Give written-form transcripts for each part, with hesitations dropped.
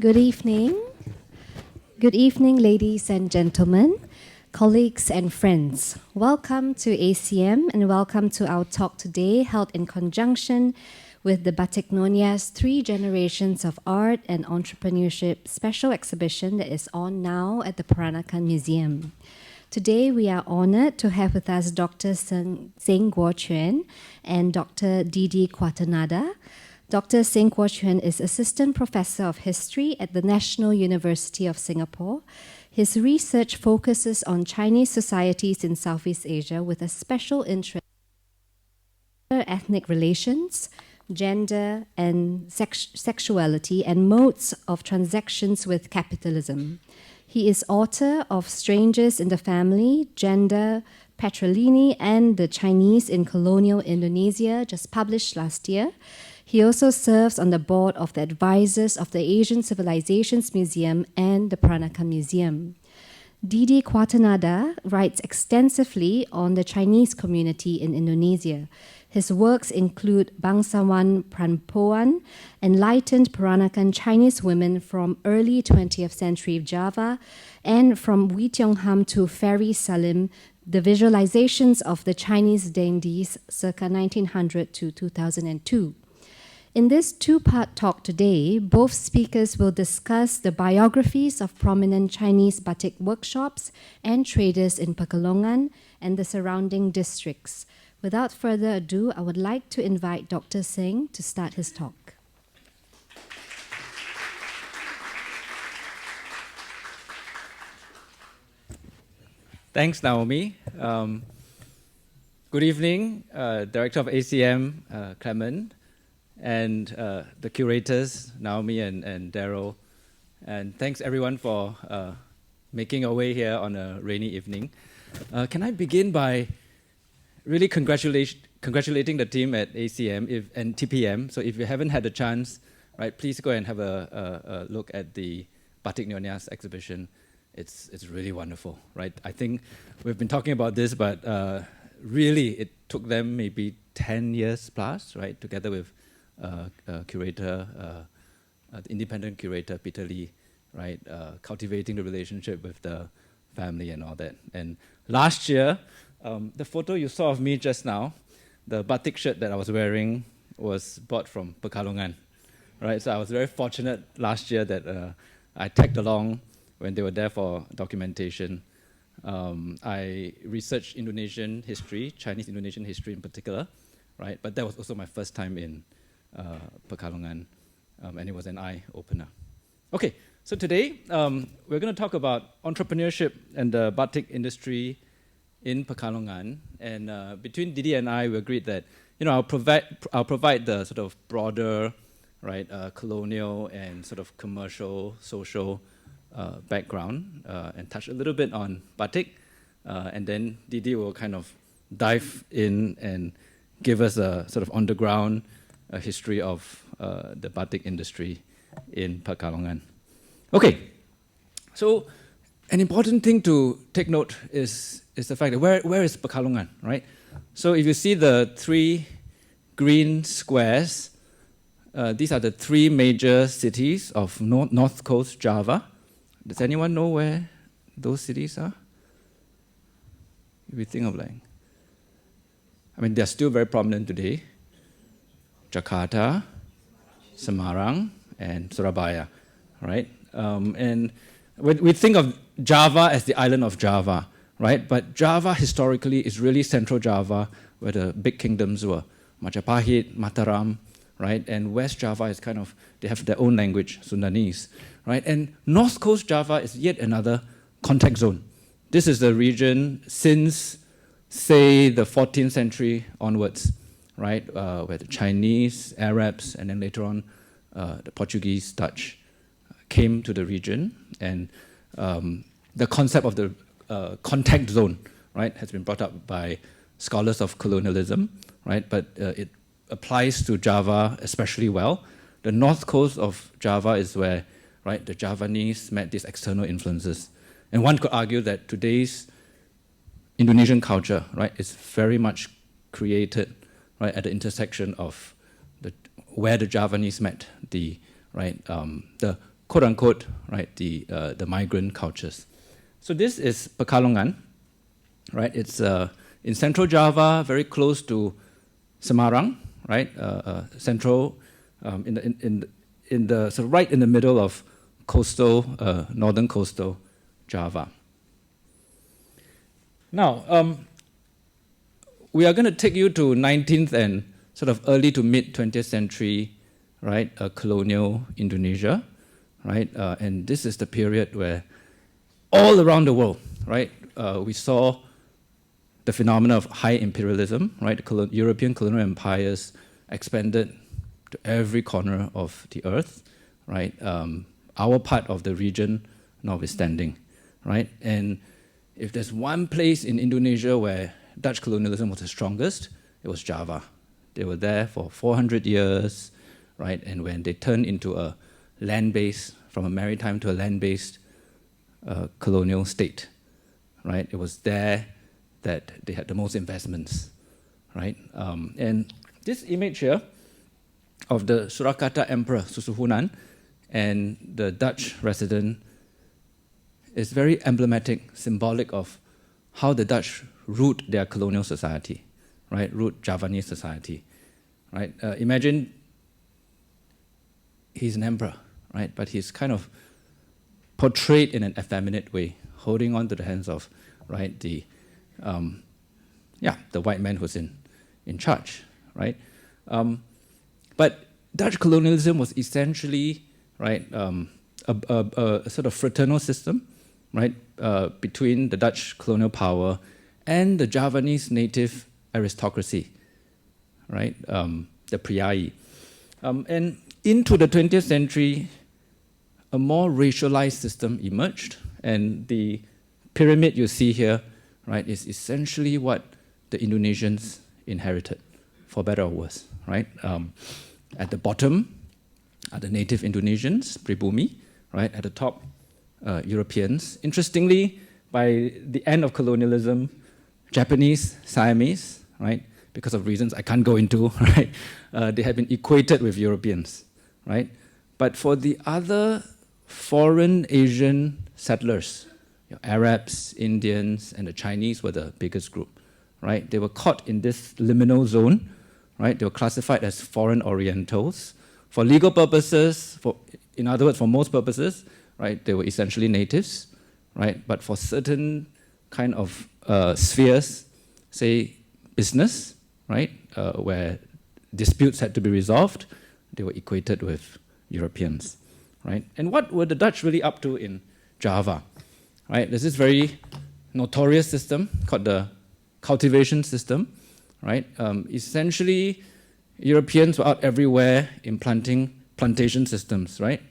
Good evening. Good evening, ladies and gentlemen, colleagues and friends. Welcome to ACM and welcome to our talk today, held in conjunction with the Batik Nyonyas 3 Generations of Art and Entrepreneurship special exhibition that is on now at the Peranakan Museum. Today, we are honored to have with us Dr. Seng Guo-Quan and Dr. Didi Kwartanada. Dr. Seng Guo-Quan is Assistant Professor of History at the National University of Singapore. His research focuses on Chinese societies in Southeast Asia with a special interest in ethnic relations, gender and sexuality, and modes of transactions with capitalism. He is author of Strangers in the Family, Gender, Petrolini, and the Chinese in Colonial Indonesia, just published last year. He also serves on the board of the advisors of the Asian Civilisations Museum and the Peranakan Museum. Didi Kwartanada writes extensively on the Chinese community in Indonesia. His works include Bangsawan Perempuan, Enlightened Peranakan Chinese Women from Early 20th Century Java, and From Wee Tiong Ham to Ferry Salim, the visualizations of the Chinese dandies circa 1900 to 2002. In this two-part talk today, both speakers will discuss the biographies of prominent Chinese batik workshops and traders in Pekalongan and the surrounding districts. Without further ado, I would like to invite Dr. Seng to start his talk. Thanks, Naomi. Good evening, Director of ACM, Clement, and the curators, Naomi and Daryl. And thanks everyone for making your way here on a rainy evening. Can I begin by really congratulating the team at ACM and TPM. So if you haven't had a chance, right, please go and have a look at the Batik Nyonyas exhibition. It's really wonderful, right? I think we've been talking about this, but really it took them maybe 10 years plus, right, together with curator, the independent curator, Peter Lee, right, cultivating the relationship with the family and all that. And last year, the photo you saw of me just now, the batik shirt that I was wearing was bought from Pekalongan, right? So I was very fortunate last year that I tagged along when they were there for documentation. I researched Indonesian history, Chinese Indonesian history in particular, right? But that was also my first time in Pekalongan, and it was an eye-opener. Okay, so today we're going to talk about entrepreneurship and the batik industry in Pekalongan. And between Didi and I, we agreed that I'll provide the sort of broader, right, colonial and sort of commercial, social background, and touch a little bit on batik, and then Didi will kind of dive in and give us a sort of on-the-ground history of the batik industry in Pekalongan. Okay, so an important thing to take note is the fact that where is Pekalongan, right? So if you see the 3 green squares, these are the 3 major cities of North Coast Java. Does anyone know where those cities are? If you think of they're still very prominent today. Jakarta, Semarang, and Surabaya, right? And we think of Java as the island of Java, right? But Java historically is really Central Java, where the big kingdoms were Majapahit, Mataram, right? And West Java is kind of, they have their own language, Sundanese, right? And North Coast Java is yet another contact zone. This is the region since, say, the 14th century onwards, right? Where the Chinese, Arabs, and then later on the Portuguese, Dutch came to the region. And the concept of the contact zone, right, has been brought up by scholars of colonialism, right? But it applies to Java especially well. The north coast of Java is where, right, the Javanese met these external influences. And one could argue that today's Indonesian culture, right, is very much created, right, at the intersection of where the Javanese met the quote unquote, right, the migrant cultures. So this is Pekalongan, right? It's in central Java, very close to Semarang, right? Central, in the sort of right in the middle of coastal, northern coastal Java. Now, we are going to take you to 19th and sort of early to mid 20th century, right? Colonial Indonesia, right? And this is the period where all around the world, right? We saw the phenomena of high imperialism, right? European colonial empires expanded to every corner of the earth, right? Our part of the region notwithstanding, right? And if there's one place in Indonesia where Dutch colonialism was the strongest, it was Java. They were there for 400 years, right? And when they turned into a land-based, from a maritime to a land-based colonial state, right? It was there that they had the most investments, right? And this image here of the Surakarta Emperor Susuhunan and the Dutch resident is very emblematic, symbolic of how the Dutch ruled their colonial society, right? Ruled Javanese society, right? Imagine he's an emperor, right? But he's kind of portrayed in an effeminate way, holding on to the hands of, right, the white man who's in charge, right? But Dutch colonialism was essentially, right, a sort of fraternal system, right, between the Dutch colonial power and the Javanese native aristocracy, right, the priai. And into the 20th century, a more racialized system emerged, and the pyramid you see here, right, is essentially what the Indonesians inherited, for better or worse, right? At the bottom are the native Indonesians, pribumi, right? At the top, Europeans. Interestingly, by the end of colonialism, Japanese, Siamese, right, because of reasons I can't go into, right, they had been equated with Europeans, right? But for the other foreign Asian settlers, Arabs, Indians, and the Chinese were the biggest group, right? They were caught in this liminal zone, right? They were classified as foreign Orientals. For legal purposes, in other words, for most purposes, right, they were essentially natives, right? But for certain kind of spheres, say business, right, where disputes had to be resolved, they were equated with Europeans, right? And what were the Dutch really up to in Java, right? There's this very notorious system called the cultivation system, right? Essentially, Europeans were out everywhere in plantation systems, right?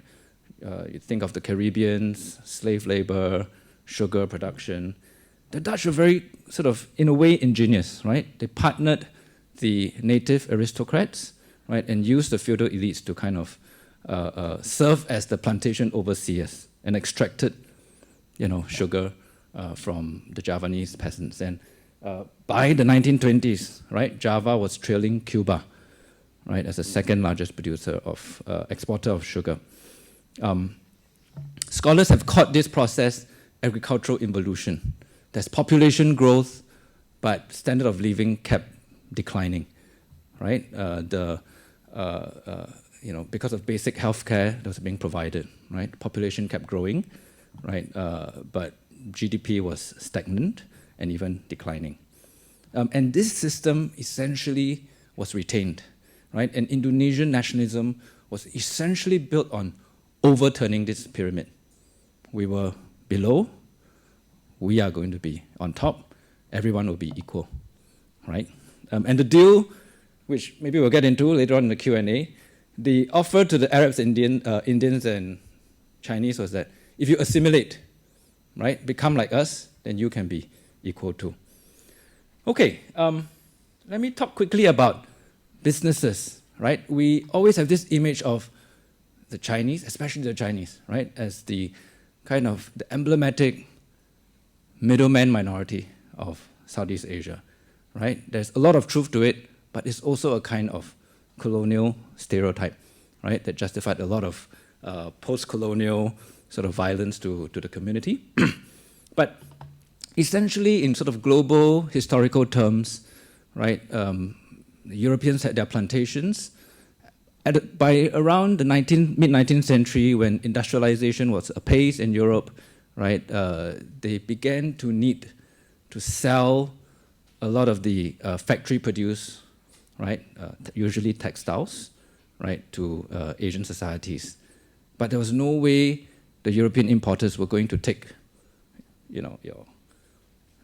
You think of the Caribbeans, slave labor, sugar production. The Dutch were very sort of, in a way, ingenious, right? They partnered the native aristocrats, right, and used the feudal elites to kind of serve as the plantation overseers and extracted, sugar from the Javanese peasants. And by the 1920s, right, Java was trailing Cuba, right, as the second largest producer of exporter of sugar. Scholars have called this process agricultural involution. There's population growth, but standard of living kept declining, right? Because of basic healthcare that was being provided, right? Population kept growing, right? But GDP was stagnant and even declining. And this system essentially was retained, right? And Indonesian nationalism was essentially built on overturning this pyramid. We were below, we are going to be on top, everyone will be equal, right? And the deal, which maybe we'll get into later on in the Q&A, the offer to the Arabs, Indians and Chinese was that if you assimilate, right, become like us, then you can be equal too. Okay, let me talk quickly about businesses, right? We always have this image of the Chinese, especially the Chinese, right, as the kind of the emblematic middleman minority of Southeast Asia, right? There's a lot of truth to it, but it's also a kind of colonial stereotype, right, that justified a lot of post-colonial sort of violence to the community. But essentially, in sort of global historical terms, right, the Europeans had their plantations. By around the mid-19th century, when industrialization was apace in Europe, right, they began to need to sell a lot of the factory-produced, right, usually textiles, right, to Asian societies. But there was no way the European importers were going to take, your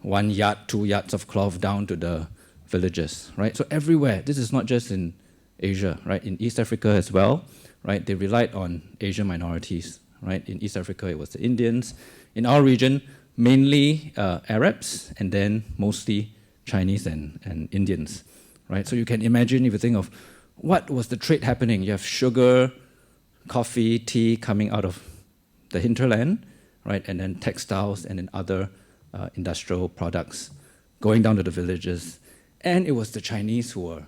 1 yard, 2 yards of cloth down to the villages, right? So everywhere, this is not just in Asia, right? In East Africa as well, right? They relied on Asian minorities, right? In East Africa, it was the Indians. In our region, mainly Arabs, and then mostly Chinese and Indians, right? So you can imagine if you think of what was the trade happening. You have sugar, coffee, tea coming out of the hinterland, right? And then textiles and then other industrial products going down to the villages. And it was the Chinese who were,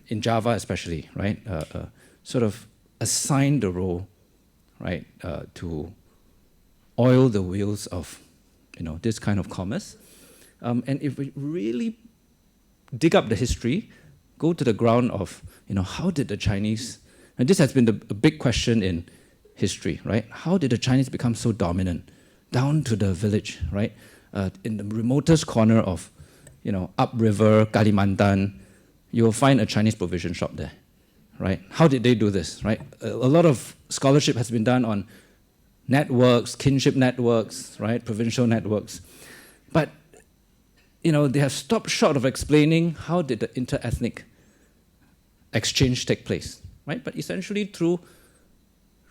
in Java especially, right? Sort of assigned the role, right? To oil the wheels of, this kind of commerce. And if we really dig up the history, go to the ground of, how did the Chinese, and this has been a big question in history, right? How did the Chinese become so dominant down to the village, right? In the remotest corner of, upriver, Kalimantan, you will find a Chinese provision shop there, right? How did they do this, right? A lot of scholarship has been done on networks, kinship networks, right? Provincial networks. But, they have stopped short of explaining how did the inter-ethnic exchange take place, right? But essentially through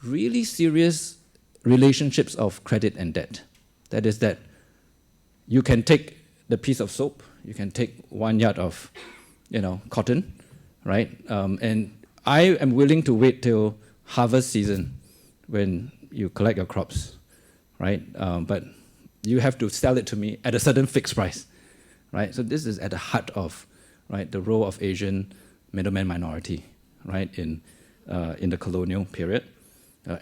really serious relationships of credit and debt. That is that you can take the piece of soap, you can take 1 yard of, cotton, right? And I am willing to wait till harvest season when you collect your crops, right? But you have to sell it to me at a certain fixed price, right? So this is at the heart of, right, the role of Asian middleman minority, right, in the colonial period,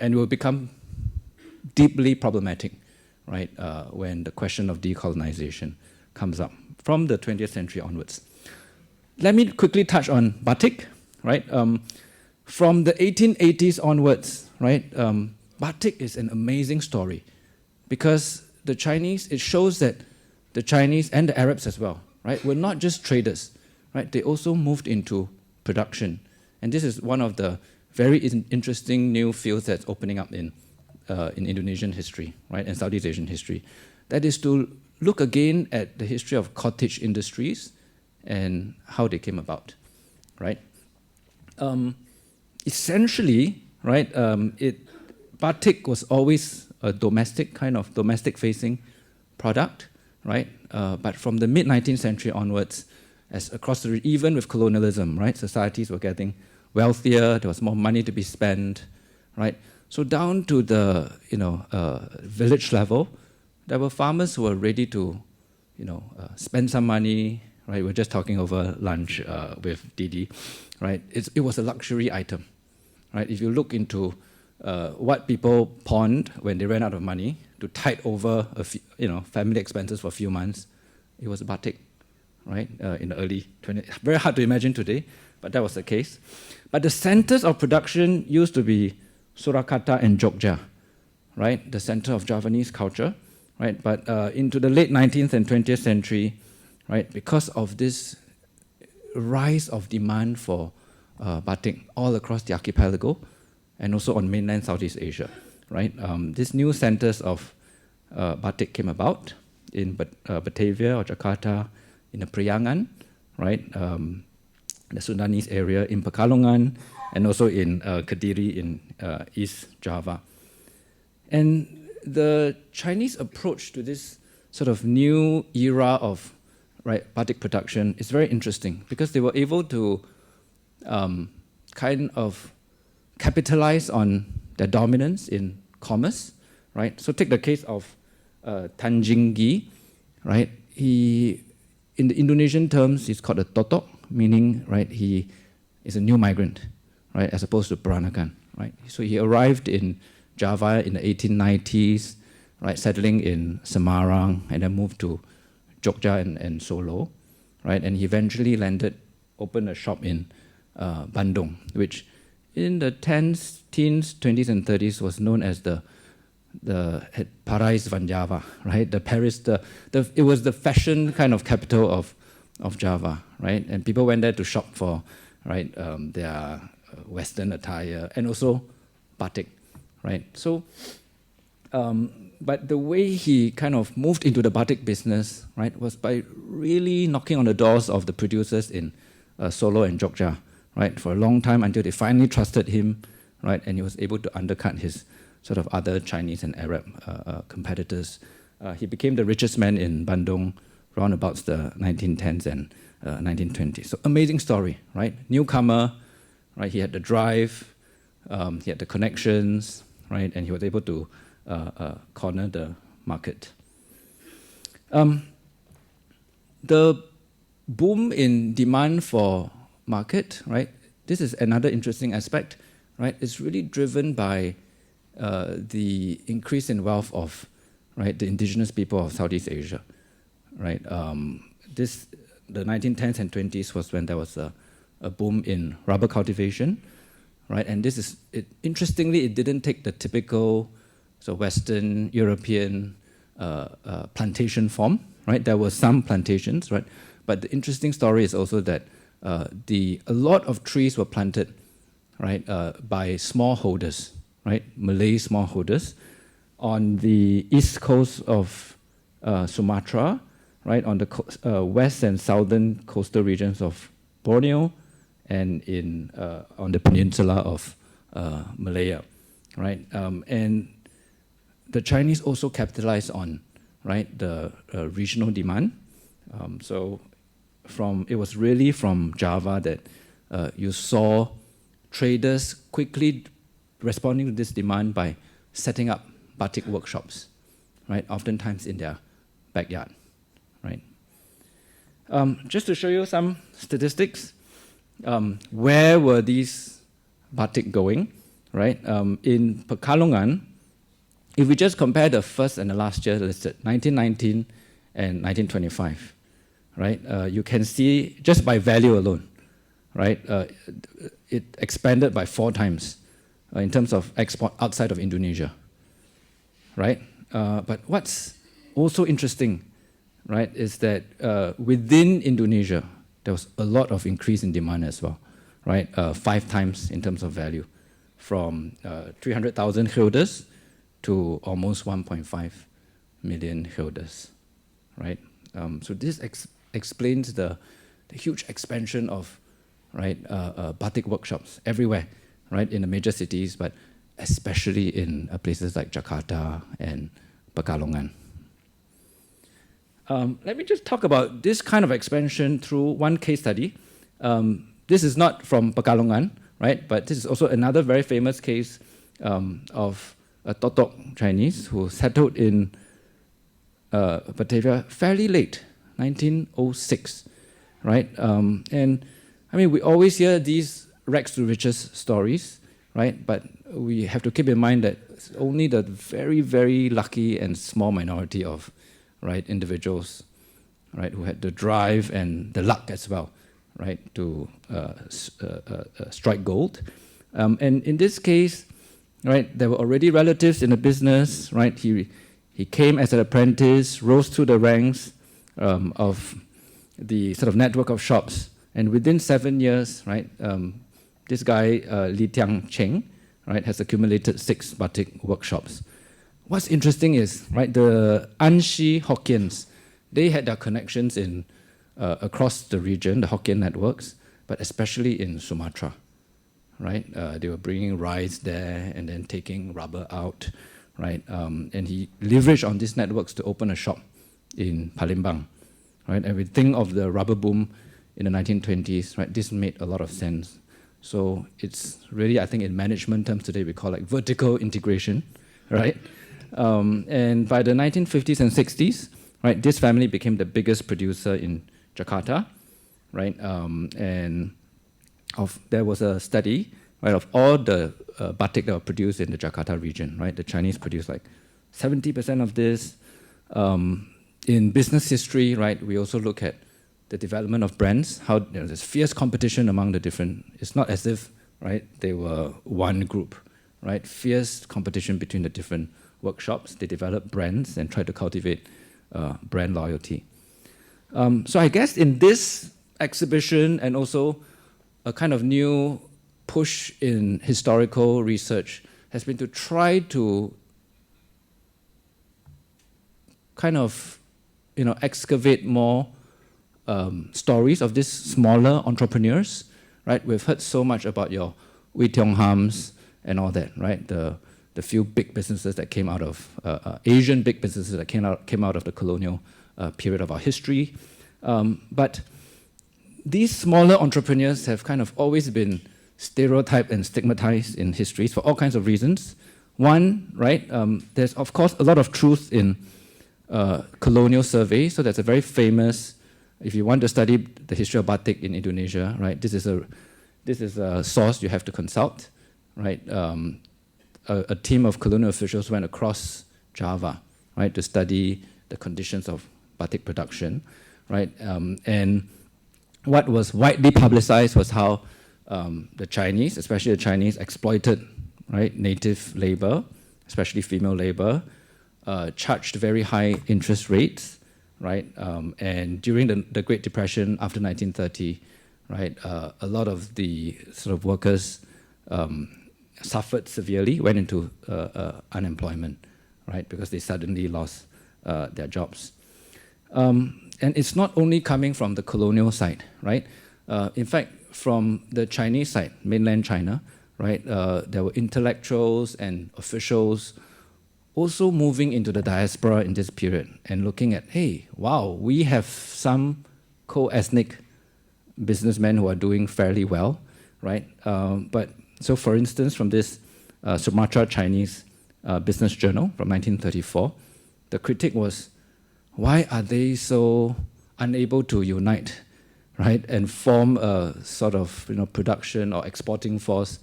and will become deeply problematic, right, when the question of decolonization comes up from the 20th century onwards. Let me quickly touch on batik, right? From the 1880s onwards, right, batik is an amazing story because the Chinese, it shows that the Chinese and the Arabs as well, right, were not just traders, right? They also moved into production. And this is one of the very interesting new fields that's opening up in Indonesian history, right, and Southeast Asian history. That is to look again at the history of cottage industries and how they came about, right? Essentially, right, batik was always a domestic-facing product, right? But from the mid-19th century onwards, as across the even with colonialism, right, societies were getting wealthier. There was more money to be spent, right? So down to the village level, there were farmers who were ready to spend some money. Right, we're just talking over lunch with Didi, right? It was a luxury item, right? If you look into what people pawned when they ran out of money to tide over family expenses for a few months, it was batik, right? In the early 20s, very hard to imagine today, but that was the case. But the centers of production used to be Surakarta and Jogja, right? The center of Javanese culture, right? But into the late 19th and 20th century, right, because of this rise of demand for batik all across the archipelago and also on mainland Southeast Asia, right? These new centers of batik came about in Batavia or Jakarta, in the Priangan, right? The Sundanese area, in Pekalongan, and also in Kediri in East Java. And the Chinese approach to this sort of new era of batik production is very interesting because they were able to kind of capitalize on their dominance in commerce, right? So take the case of Tanjing Gi, right? He, in the Indonesian terms, he's called a totok, meaning, right, he is a new migrant, right, as opposed to Peranakan, right? So he arrived in Java in the 1890s, right, settling in Semarang, and then moved to Jogja and Solo, right? And he eventually opened a shop in Bandung, which in the teens, 20s, and 30s was known as the Paris van Java, right? The Paris, it was the fashion kind of capital of Java, right? And people went there to shop for, right, their Western attire and also batik, right? So, but the way he kind of moved into the batik business, right, was by really knocking on the doors of the producers in Solo and Jogja, right, for a long time until they finally trusted him, right, and he was able to undercut his sort of other Chinese and Arab competitors. He became the richest man in Bandung around about the 1910s and 1920s. So amazing story, right? Newcomer, right? He had the drive, he had the connections, right? And he was able to corner the market. The boom in demand for market, right? This is another interesting aspect, right? It's really driven by the increase in wealth of, right, the indigenous people of Southeast Asia, right? The 1910s and 20s was when there was a boom in rubber cultivation, right? And interestingly, it didn't take the typical Western European plantation form, right? There were some plantations, right? But the interesting story is also that a lot of trees were planted, right, by smallholders, right, Malay smallholders on the east coast of Sumatra, right, on the west and southern coastal regions of Borneo, and on the peninsula of Malaya, right, and the Chinese also capitalized on, right, the regional demand. So it was really from Java that you saw traders quickly responding to this demand by setting up batik workshops, right? Oftentimes in their backyard, right? Just to show you some statistics, where were these batik going, right? In Pekalongan, if we just compare the first and the last year listed, 1919 and 1925, right? You can see just by value alone, right? It expanded by 4 times in terms of export outside of Indonesia, right? But what's also interesting, right, is that within Indonesia, there was a lot of increase in demand as well, right? 5 times in terms of value, from 300,000 guilders to almost 1.5 million guilders, right? So this explains the huge expansion of, right, batik workshops everywhere, right, in the major cities, but especially in places like Jakarta and Pekalongan. Let me just talk about this kind of expansion through one case study. This is not from Pekalongan, right, but this is also another very famous case of a Totok Chinese who settled in Batavia fairly late, 1906, right? And I mean, we always hear these rags to riches stories, right? But we have to keep in mind that it's only the very, very lucky and small minority of, right, individuals, right, who had the drive and the luck as well, right, to strike gold. And in this case, right, there were already relatives in the business, right? He came as an apprentice, rose through the ranks of the sort of network of shops, and within 7 years, right, this guy Li Tiang Cheng, right, has accumulated 6 batik workshops. What's interesting is, right, the Anshi Hokkiens, they had their connections in across the region, the Hokkien networks, but especially in Sumatra, right? They were bringing rice there and then taking rubber out, right? And he leveraged on these networks to open a shop in Palembang, right? And we think of the rubber boom in the 1920s, right? This made a lot of sense. So it's really, I think in management terms today, we call it vertical integration, right? And by the 1950s and 60s, right, this family became the biggest producer in Jakarta, right? And there was a study right? Of all the batik that were produced in the Jakarta region, right? The Chinese produced like 70% of this. In business history, right, we also look at the development of brands, how there's fierce competition among the different, it's not as if, right, they were one group, right? Fierce competition between the different workshops. They develop brands and try to cultivate brand loyalty. So I guess in this exhibition and also a kind of new push in historical research has been to try to kind of, excavate more stories of these smaller entrepreneurs, right? We've heard so much about your Wee Tiong Hams and all that, right? The few big businesses that came out of Asian big businesses that came out of the colonial period of our history. But these smaller entrepreneurs have kind of always been stereotyped and stigmatized in histories for all kinds of reasons. One, right, there's of course a lot of truth in colonial survey. So that's a very famous, if you want to study the history of batik in Indonesia, right, this is a source you have to consult, right? A team of colonial officials went across Java, right, to study the conditions of batik production, right? And what was widely publicized was how the Chinese, especially the Chinese, exploited, right, native labor, especially female labor, charged very high interest rates, right? And during the Great Depression after 1930, right, a lot of the sort of workers suffered severely, went into unemployment, right, because they suddenly lost their jobs. And it's not only coming from the colonial side, right? In fact, from the Chinese side, mainland China, right, there were intellectuals and officials also moving into the diaspora in this period and looking at, hey, wow, we have some co-ethnic businessmen who are doing fairly well, right? But so, for instance, from this Sumatra Chinese Business Journal from 1934, the critique was, why are they so unable to unite, right, and form a sort of production or exporting force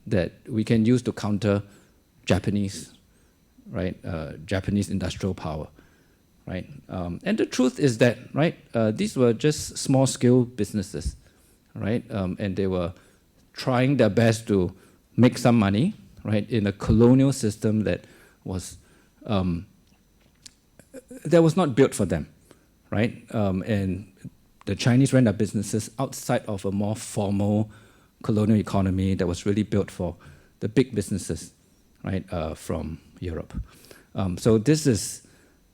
that we can use to counter Japanese, right, Japanese industrial power, right? And the truth is that, right, these were just small-scale businesses, right, and they were trying their best to make some money, right, in a colonial system that was not built for them, right? And the Chinese ran their businesses outside of a more formal colonial economy that was really built for the big businesses, right, from Europe. So this is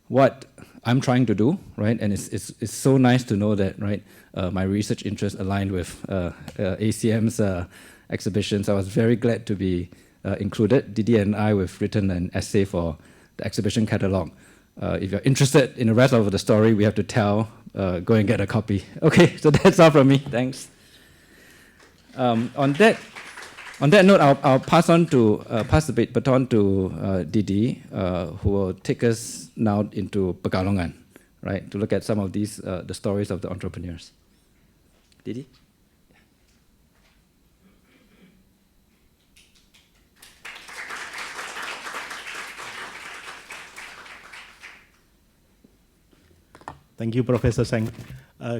what I'm trying to do, right? And it's so nice to know that, right, my research interests aligned with ACM's exhibitions. I was very glad to be included. Didi and I, we've written an essay for the exhibition catalog. If you're interested in the rest of the story, we have to tell, go and get a copy. Okay, so that's all from me. Thanks. On that note, I'll pass the baton to Didi, who will take us now into Pekalongan, right, to look at some of these the stories of the entrepreneurs. Didi. Thank you, Professor Seng.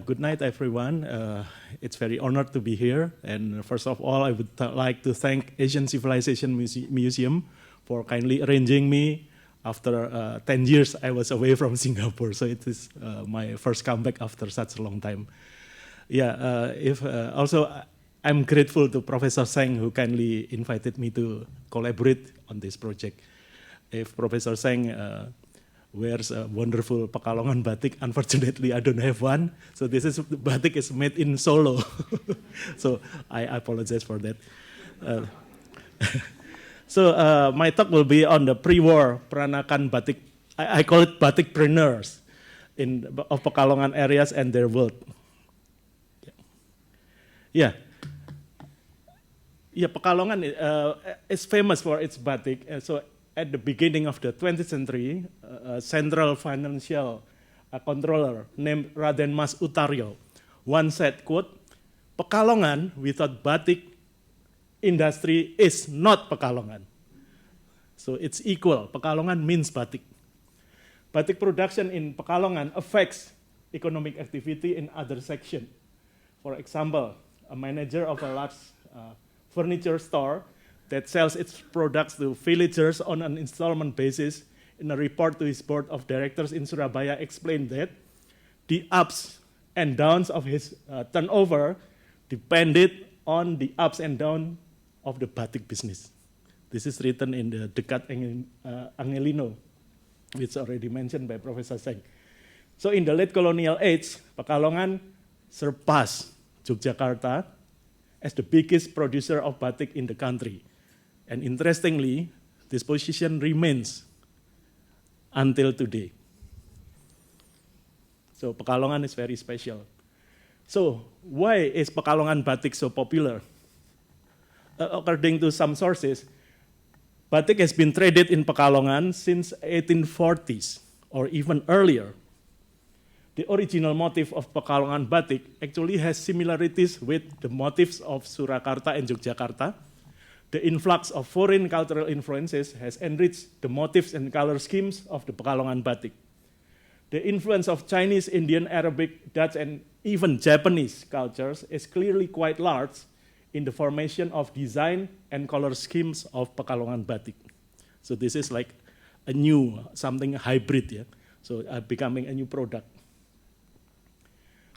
Good night, everyone. It's very honored to be here. And first of all, I would like to thank Asian Civilization Museum for kindly arranging me after 10 years I was away from Singapore. So it is my first comeback after such a long time. Yeah, also I'm grateful to Professor Seng who kindly invited me to collaborate on this project. If Professor Seng wears a wonderful Pekalongan batik. Unfortunately, I don't have one. So this batik is made in Solo. So I apologize for that. So my talk will be on the pre-war Peranakan batik. I call it batikpreneurs of Pekalongan areas and their world. Yeah. Yeah, Pekalongan is famous for its batik. So at the beginning of the 20th century, a central financial controller named Raden Mas Utaryo once said, quote, "Pekalongan without batik industry is not Pekalongan. So it's equal. Pekalongan means batik. Batik production in Pekalongan affects economic activity in other sections. For example, a manager of a large furniture store that sells its products to villagers on an installment basis, in a report to his board of directors in Surabaya, explained that the ups and downs of his turnover depended on the ups and downs of the batik business. This is written in the Dekat Angelino, which already mentioned by Professor Seng. So in the late colonial age, Pekalongan surpassed Yogyakarta as the biggest producer of batik in the country. And interestingly, this position remains until today. So Pekalongan is very special. So why is Pekalongan batik so popular? According to some sources, batik has been traded in Pekalongan since 1840s or even earlier. The original motif of Pekalongan batik actually has similarities with the motifs of Surakarta and Yogyakarta. The influx of foreign cultural influences has enriched the motifs and color schemes of the Pekalongan batik. The influence of Chinese, Indian, Arabic, Dutch, and even Japanese cultures is clearly quite large in the formation of design and color schemes of Pekalongan batik. So this is like a new, something hybrid, yeah? So becoming a new product.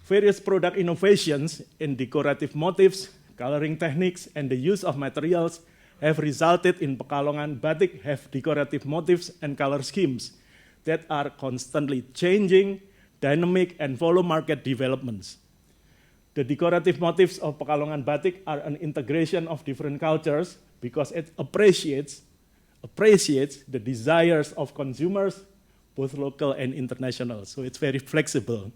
Various product innovations in decorative motifs, coloring techniques, and the use of materials have resulted in Pekalongan batik have decorative motifs and color schemes that are constantly changing, dynamic, and follow market developments. The decorative motifs of Pekalongan batik are an integration of different cultures because it appreciates the desires of consumers, both local and international. So it's very flexible.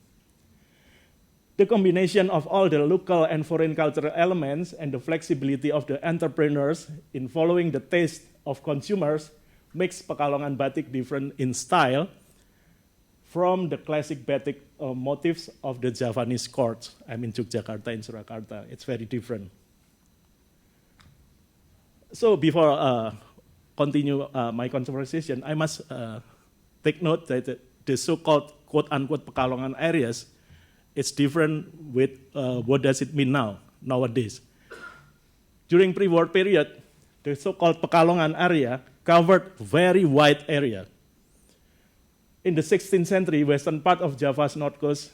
The combination of all the local and foreign cultural elements and the flexibility of the entrepreneurs in following the taste of consumers makes Pekalongan batik different in style from the classic batik motifs of the Javanese courts. I mean, Yogyakarta and Surakarta. It's very different. So before continue my conversation, I must take note that the so-called quote-unquote Pekalongan areas, it's different with what does it mean nowadays. During pre-war period, the so-called Pekalongan area covered very wide area. In the 16th century, western part of Java's north coast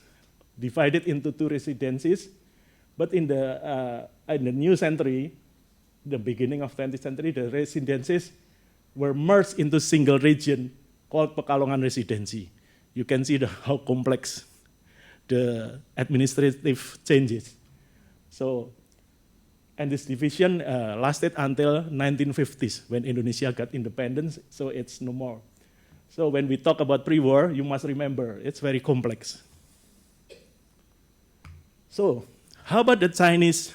divided into two residencies, but in the new century, the beginning of 20th century, the residencies were merged into single region called Pekalongan Residency. You can see how complex the administrative changes. So, and this division lasted until 1950s when Indonesia got independence, so it's no more. So when we talk about pre-war, you must remember, it's very complex. So, how about the Chinese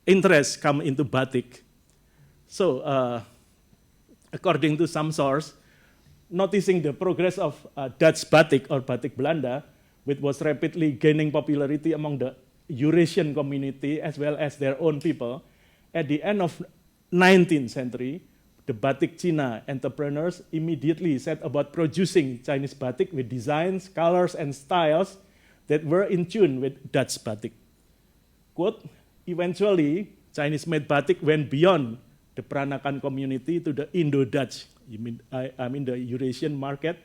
interest come into batik? So, according to some source, noticing the progress of Dutch batik or batik Belanda, which was rapidly gaining popularity among the Eurasian community as well as their own people, at the end of 19th century, the batik China entrepreneurs immediately set about producing Chinese batik with designs, colors, and styles that were in tune with Dutch batik. Quote, eventually, Chinese-made batik went beyond the Peranakan community to the Indo-Dutch, I mean the Eurasian market.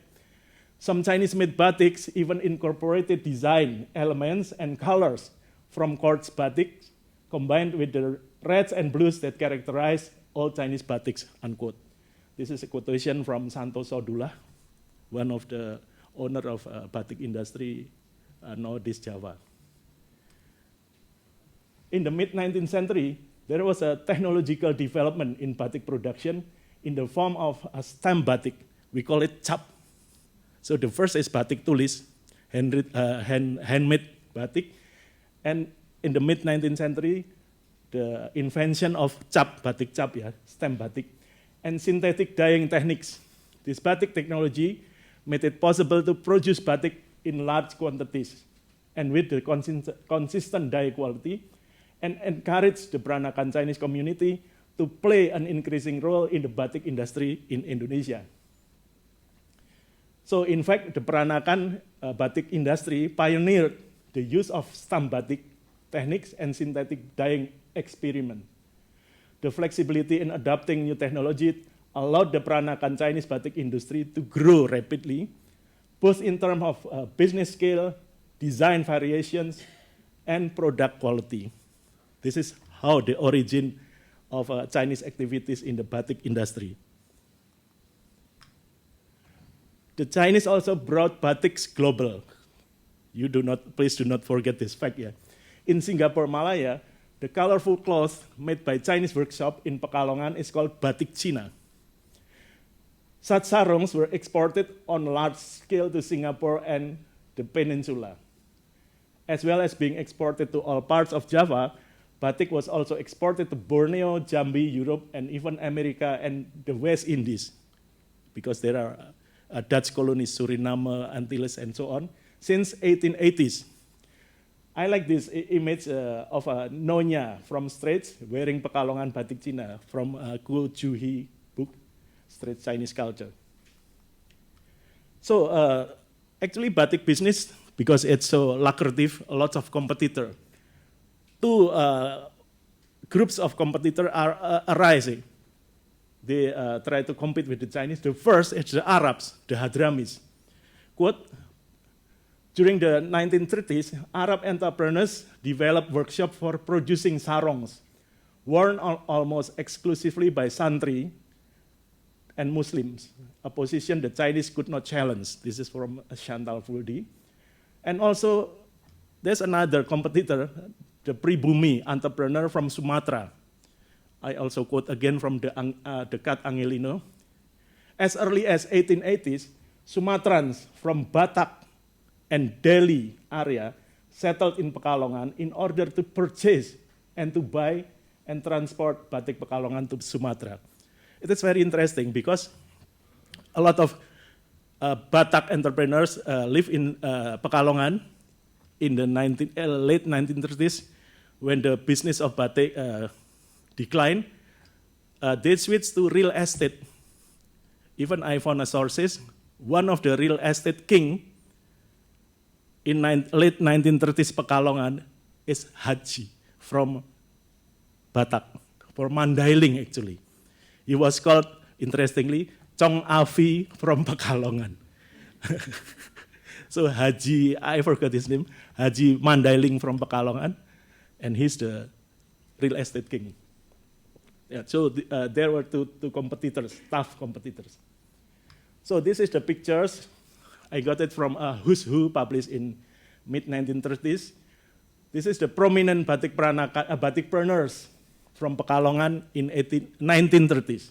Some Chinese-made batiks even incorporated design elements and colors from quartz batik, combined with the reds and blues that characterize all Chinese batiks, unquote. This is a quotation from Santoso Dula, one of the owner of batik industry nowadays Java. In the mid-19th century, there was a technological development in batik production in the form of a stamp batik. We call it cap. So the first is batik tulis, handmade batik. And in the mid-19th century, the invention of cap, batik cap, stamp batik, and synthetic dyeing techniques. This batik technology made it possible to produce batik in large quantities and with the consistent dye quality, and encourage the Peranakan Chinese community to play an increasing role in the batik industry in Indonesia. So in fact, the Peranakan batik industry pioneered the use of stamp batik techniques and synthetic dyeing experiment. The flexibility in adopting new technology allowed the Peranakan Chinese batik industry to grow rapidly, both in terms of business scale, design variations, and product quality. This is how the origin of Chinese activities in the batik industry. The Chinese also brought batiks global. Please do not forget this fact. Yeah. In Singapore, Malaya, the colorful cloth made by Chinese workshop in Pekalongan is called Batik Cina. Such sarongs were exported on large scale to Singapore and the peninsula. As well as being exported to all parts of Java, batik was also exported to Borneo, Jambi, Europe, and even America and the West Indies, because there are Dutch colonies, Suriname, Antilles, and so on, since 1880s. I like this image of a Nyonya from Straits wearing Pekalongan Batik Cina from Guo Juhi book, Straits Chinese Culture. So actually batik business, because it's so lucrative, lots of competitor. Two groups of competitors are arising. They try to compete with the Chinese. The first is the Arabs, the Hadramis. Quote, during the 1930s, Arab entrepreneurs developed workshops for producing sarongs, worn almost exclusively by Santri and Muslims, a position the Chinese could not challenge. This is from Chantal Fuldi. And also, there's another competitor, the Pribumi entrepreneur from Sumatra. I also quote again from the Kat Angelino. As early as 1880s, Sumatrans from Batak and Delhi area settled in Pekalongan in order to purchase and to buy and transport batik Pekalongan to Sumatra. It is very interesting because a lot of Batak entrepreneurs live in Pekalongan in the late 1930s when the business of batik declined. They switched to real estate. Even I found a sources, one of the real estate king in late 1930s Pekalongan is Haji from Batak, for Mandailing actually. He was called, interestingly, Chong Afi from Pekalongan. So Haji, I forgot his name, Haji Mandailing from Pekalongan, and he's the real estate king. Yeah, so there were two competitors, tough competitors. So this is the pictures. I got it from Who's Who, published in mid-1930s. This is the prominent batikpreneurs from Pekalongan in 1930s.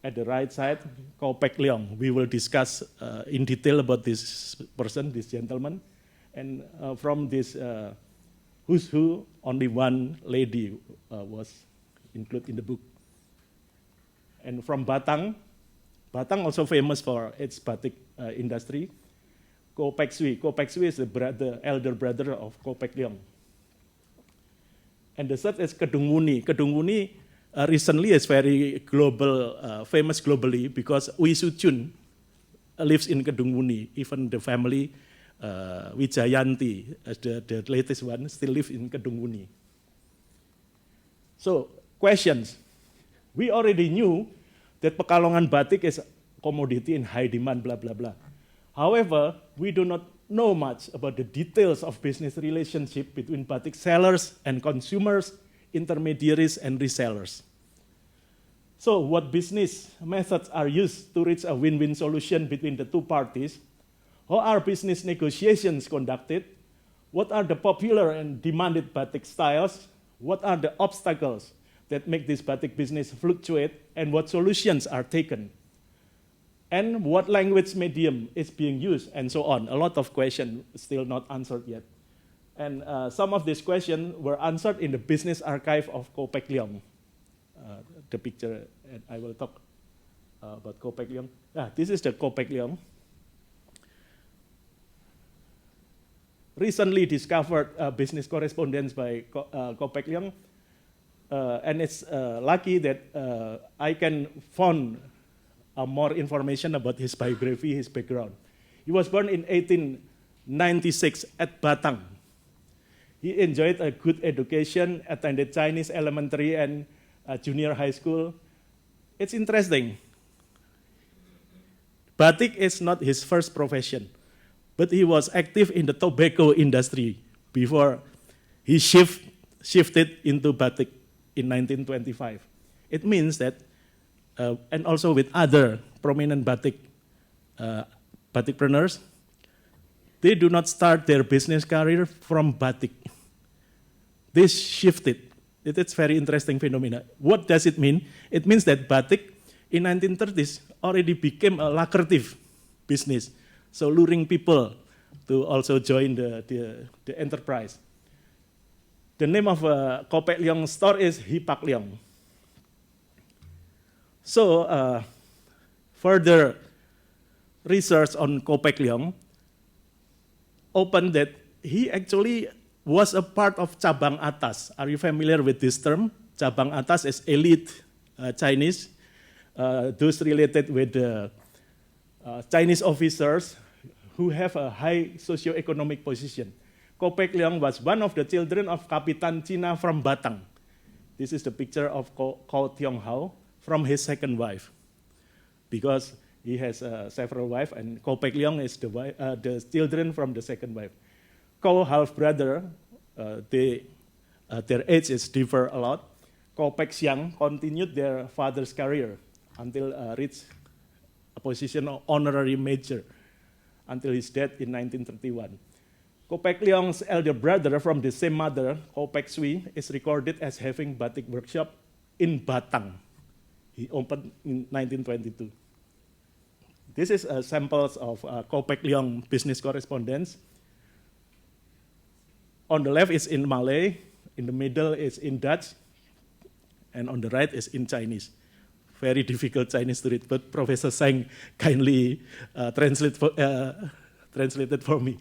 At the right side, Ko Pek Leong. We will discuss in detail about this person, this gentleman. And from this Who's Who, only one lady was included in the book. And from Batang also famous for its batik industry. Ko Pek Sui. Ko Pek Sui is the elder brother of Ko Pek Leong. And the third is Kedung Wuni. Kedung Wuni recently is very global, famous globally because Ui Suchun lives in Kedung Wuni. Even the family Wijayanti, as the latest one, still live in Kedung Wuni. So, questions. We already knew that Pekalongan batik is commodity in high demand, blah, blah, blah. However, we do not know much about the details of business relationship between batik sellers and consumers, intermediaries, and resellers. So what business methods are used to reach a win-win solution between the two parties? How are business negotiations conducted? What are the popular and demanded batik styles? What are the obstacles that make this batik business fluctuate? And what solutions are taken? And what language medium is being used, and so on. A lot of questions still not answered yet. And some of these questions were answered in the business archive of Ko Pek Leong. The picture, and I will talk about Ko Pek Leong. This is the Ko Pek Leong. recently discovered business correspondence by Ko Pekalongan, and it's lucky that I can find more information about his biography, his background. He was born in 1896 at Batang. He enjoyed a good education, attended Chinese elementary and junior high school. It's interesting. Batik is not his first profession, but he was active in the tobacco industry before he shifted into batik in 1925. It means that, and also with other prominent batikpreneurs, they do not start their business career from batik. They shifted. It's very interesting phenomena. What does it mean? It means that batik in 1930s already became a lucrative business, so luring people to also join the enterprise. The name of Ko Pekalongan's store is Pekalongan. So further research on Ko Pekalongan opened that he actually was a part of cabang atas. Are you familiar with this term? Cabang atas is elite Chinese, those related with Chinese officers who have a high socio-economic position. Ko Pekalongan was one of the children of Kapitan Cina from Batang. This is the picture of Ko Tiong Hao from his second wife, because he has several wives, and Ko Pekalongan is the children from the second wife. Ko half-brother, their ages differ a lot. Ko Pekalongan continued their father's career until reached a position of honorary major until his death in 1931. Ko Pekalongan's elder brother from the same mother, Ko Peksui, is recorded as having batik workshop in Batang. He opened in 1922. This is samples of Ko Pekalongan business correspondence. On the left is in Malay, in the middle is in Dutch, and on the right is in Chinese. Very difficult Chinese to read, but Professor Seng kindly translated for me.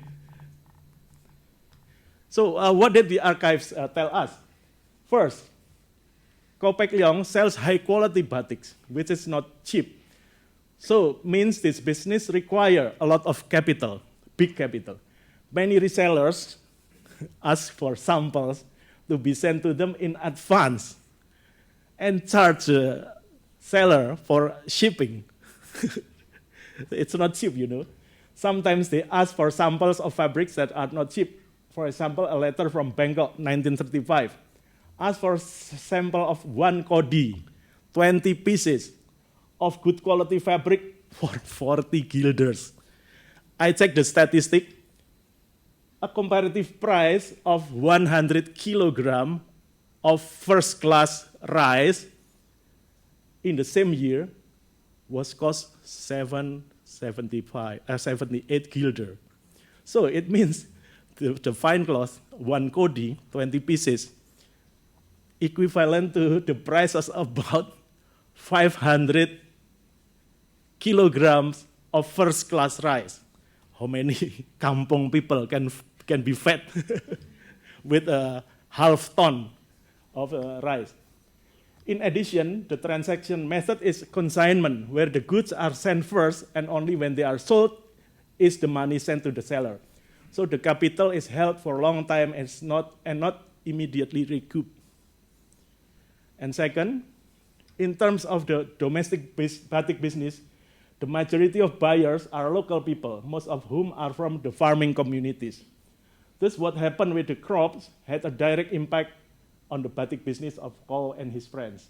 So what did the archives tell us? First, Ko Pekalongan sells high-quality batiks, which is not cheap. So means this business require a lot of capital, big capital. Many resellers ask for samples to be sent to them in advance and charge a seller for shipping. It's not cheap, you know. Sometimes they ask for samples of fabrics that are not cheap. For example, a letter from Bangkok, 1935. Ask for a sample of 1 kodi, 20 pieces of good quality fabric for 40 guilders. I checked the statistic. A comparative price of 100 kilogram of first-class rice in the same year was cost 78 guilder. So it means the fine cloth, 1 kodi, 20 pieces, equivalent to the price of about 500 kilograms of first-class rice. How many kampong people can be fed with a half ton of rice? In addition, the transaction method is consignment, where the goods are sent first, and only when they are sold is the money sent to the seller. So the capital is held for a long time and not immediately recouped. And second, in terms of the domestic batik business, the majority of buyers are local people, most of whom are from the farming communities. Thus, what happened with the crops had a direct impact on the batik business of Ko and his friends.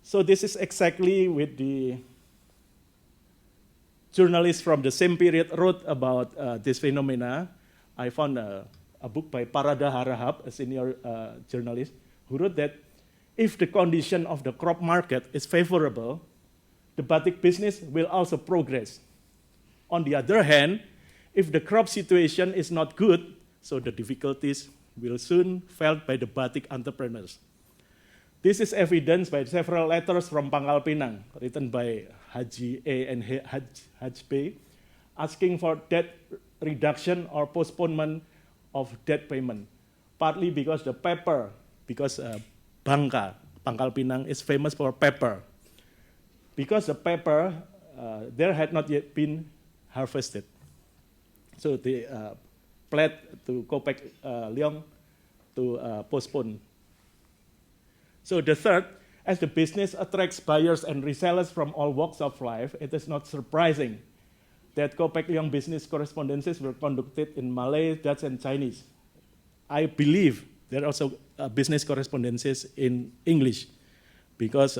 So this is exactly what the journalists from the same period wrote about this phenomena. I found a book by Parada Harahap, a senior journalist, who wrote that if the condition of the crop market is favorable, the batik business will also progress. On the other hand, if the crop situation is not good, so the difficulties will soon felt by the batik entrepreneurs. This is evidenced by several letters from Pangkal Pinang, written by Haji A and Haji B, asking for that reduction or postponement of debt payment, partly because the pepper, because Bangka, Pangkal Pinang is famous for pepper. Because the pepper there had not yet been harvested. So they pled to Kopek Leong to postpone. So the third, as the business attracts buyers and resellers from all walks of life, it is not surprising that Kopek Leong business correspondences were conducted in Malay, Dutch, and Chinese. I believe there are also business correspondences in English because,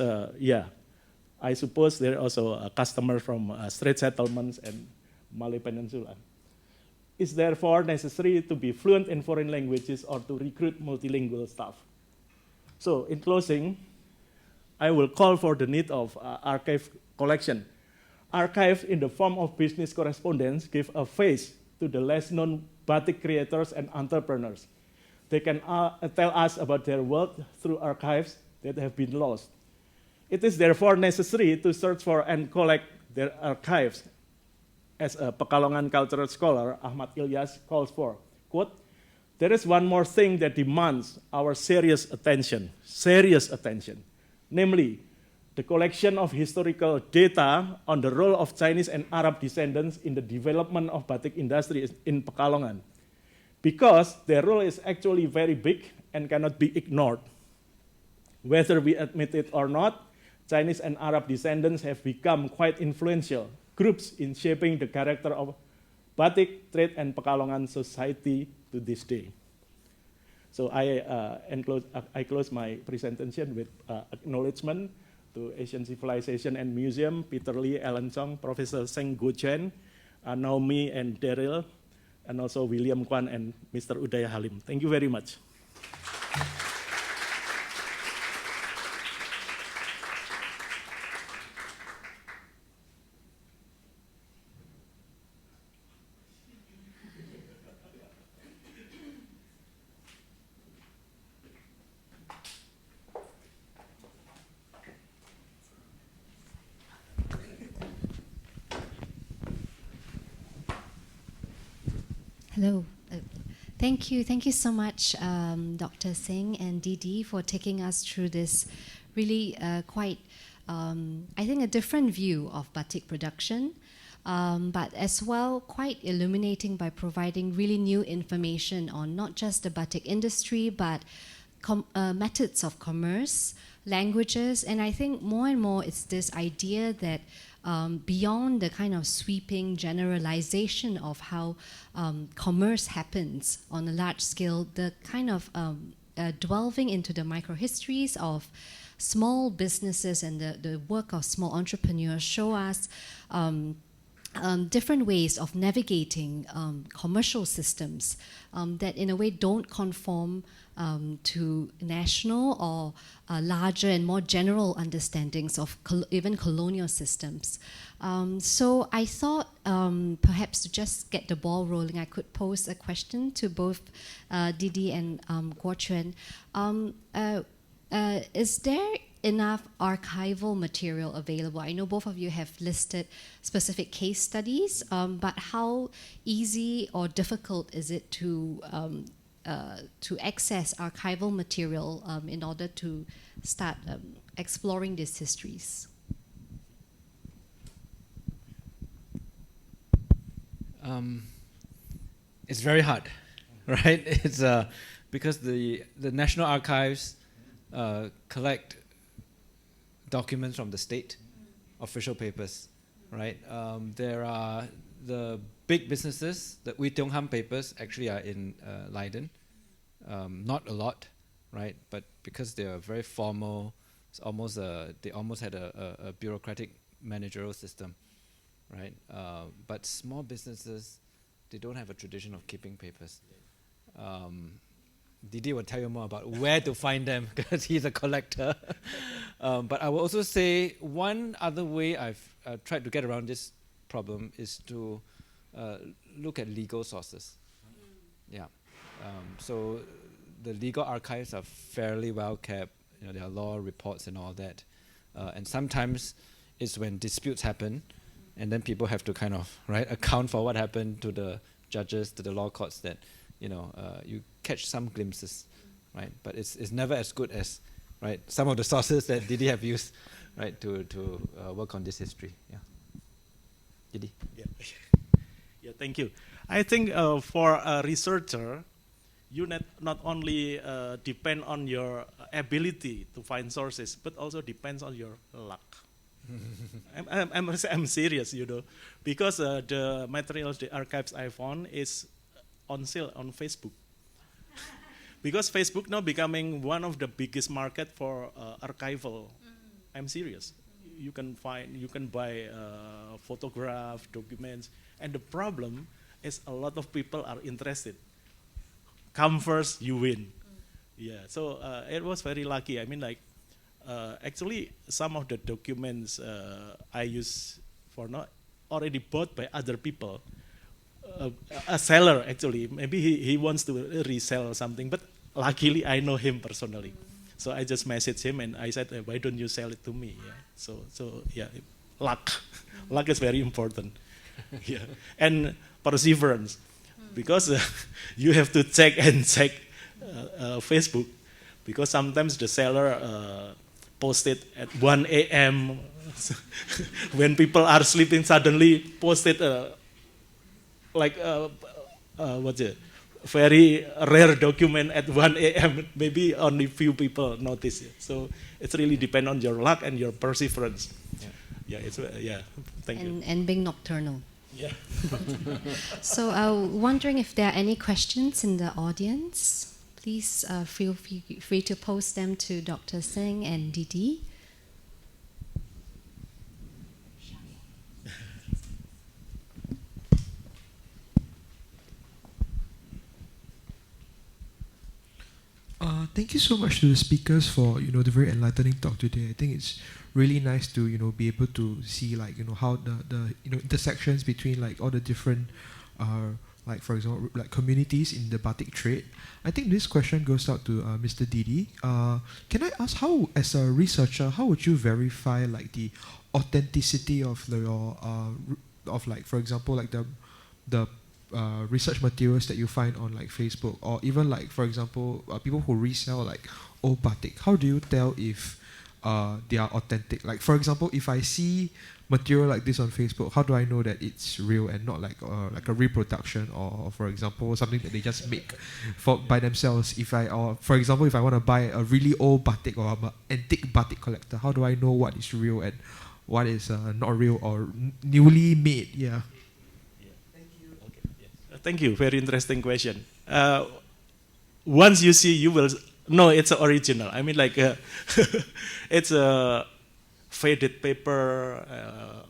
I suppose there are also customers from Strait settlements and Malay Peninsula. It's therefore necessary to be fluent in foreign languages or to recruit multilingual staff. So in closing, I will call for the need of archive collection. Archives in the form of business correspondence give a face to the less known batik creators and entrepreneurs. They can tell us about their work through archives that have been lost. It is therefore necessary to search for and collect their archives. As a Pekalongan cultural scholar, Ahmad Ilyas calls for, quote, "There is one more thing that demands our serious attention, namely the collection of historical data on the role of Chinese and Arab descendants in the development of batik industry in Pekalongan, because their role is actually very big and cannot be ignored. Whether we admit it or not, Chinese and Arab descendants have become quite influential groups in shaping the character of batik, trade, and Pekalongan society to this day." So I close my presentation with acknowledgement to Asian Civilization and Museum, Peter Lee, Alan Chong, Professor Seng, Guo-Quan, Naomi and Daryl, and also William Kwan and Mr. Udaya Halim. Thank you very much. Hello. Thank you so much, Dr. Seng and Didi, for taking us through this really quite, I think, a different view of batik production, but as well quite illuminating by providing really new information on not just the batik industry, but methods of commerce, languages, and I think more and more it's this idea that beyond the kind of sweeping generalization of how commerce happens on a large scale, the kind of delving into the microhistories of small businesses and the work of small entrepreneurs show us different ways of navigating commercial systems that in a way don't conform to national or larger and more general understandings of even colonial systems. So I thought perhaps to just get the ball rolling, I could pose a question to both Didi and Guo-Quan. Is there enough archival material available? I know both of you have listed specific case studies, but how easy or difficult is it to access archival material in order to start exploring these histories? It's very hard, right? It's because the National Archives collect documents from the state, official papers, right? There are the big businesses, the Ui Tiong Ham papers actually are in Leiden. Not a lot, right? But because they are very formal, it's almost they almost had a bureaucratic managerial system, right? But small businesses, they don't have a tradition of keeping papers. Didi will tell you more about where to find them because he's a collector. But I will also say one other way I've tried to get around this problem is to look at legal sources. Yeah. So the legal archives are fairly well kept. You know, there are law reports and all that. And sometimes it's when disputes happen, and then people have to kind of account for what happened to the judges, to the law courts, that you catch some glimpses, right? But it's never as good as, right, some of the sources that Didi have used, right, to work on this history. Yeah, Didi. Yeah, yeah. Thank you. I think for a researcher, you not only depend on your ability to find sources, but also depends on your luck. I'm serious, because the materials, the archives I found is on sale on Facebook. Because Facebook now becoming one of the biggest market for archival. I'm serious. You can buy photograph, documents, and the problem is a lot of people are interested. Come first, you win. Yeah, so it was very lucky. I mean, actually, some of the documents I use for not already bought by other people. A seller, actually, maybe he wants to resell something, but luckily I know him personally. So I just messaged him and I said, why don't you sell it to me? Yeah. So yeah, luck. Luck is very important. Yeah, and perseverance, because you have to check Facebook, because sometimes the seller posted at 1 a.m. when people are sleeping, suddenly posted what's it? Very rare document at 1 a.m. Maybe only few people notice it. So it's really depend on your luck and your perseverance. Thank you. And being nocturnal. Yeah. So wondering if there are any questions in the audience. Please feel free to post them to Dr. Seng and Didi. Thank you so much to the speakers for the very enlightening talk today. I think it's really nice to be able to see how the intersections between all the different for example communities in the batik trade. I think this question goes out to Mr. Didi. Can I ask, how, as a researcher, how would you verify the authenticity of your for example the research materials that you find on Facebook, or even for example people who resell old batik? How do you tell if they are authentic? For example, if I see material like this on Facebook, how do I know that it's real and not a reproduction, or for example something that they just make by themselves? For example, if I want to buy a really old batik, or I'm an antique batik collector, how do I know what is real and what is not real or newly made? Yeah. Thank you. Very interesting question. Once you see, you will know it's original. I mean, it's a faded paper.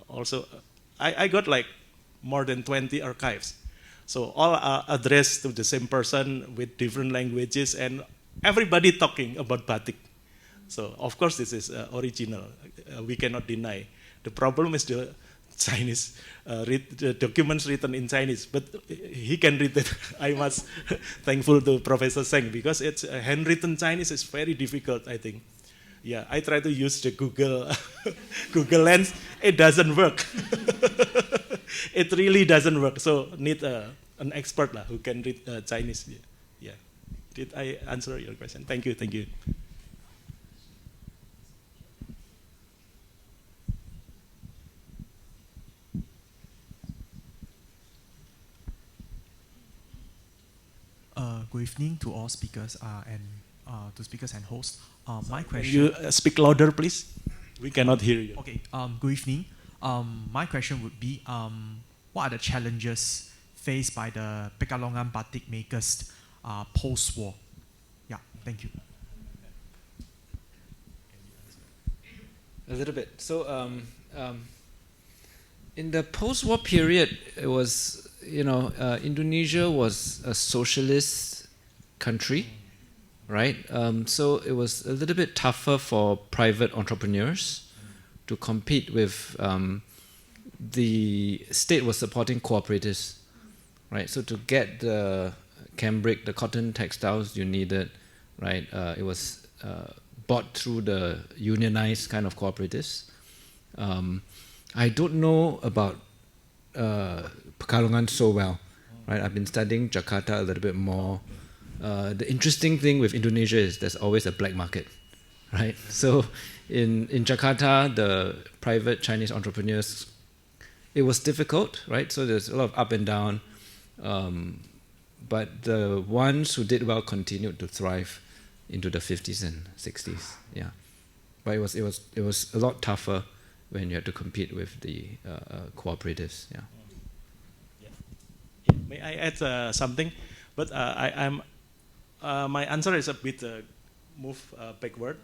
Also, I got more than 20 archives. So all are addressed to the same person with different languages, and everybody talking about batik. So of course this is original. We cannot deny. The problem is the Chinese, the documents written in Chinese, but he can read it. I must thankful to Professor Seng, because it's handwritten Chinese is very difficult, I think. Yeah, I try to use the Google Google Lens. It doesn't work. It really doesn't work. So need an expert who can read Chinese. Yeah. Did I answer your question? Thank you. Thank you. Good evening to all speakers and to speakers and hosts. My Can question. you speak louder, please? We cannot hear you. Okay. Good evening. My question would be, what are the challenges faced by the Pekalongan batik makers post-war? Yeah. Thank you. A little bit. So in the post-war period, it was, Indonesia was a socialist country, right? So it was a little bit tougher for private entrepreneurs to compete with the state was supporting cooperatives, right? So to get the cambric, the cotton textiles you needed, right? It was bought through the unionized kind of cooperatives. I don't know about Pekalongan so well, right? I've been studying Jakarta a little bit more. The interesting thing with Indonesia is there's always a black market, right? So in Jakarta, the private Chinese entrepreneurs, it was difficult, right? So there's a lot of up and down. But the ones who did well continued to thrive into the 50s and 60s, yeah. But it was a lot tougher when you had to compete with the cooperatives, yeah. Yeah. May I add something? But my answer is a bit move backward.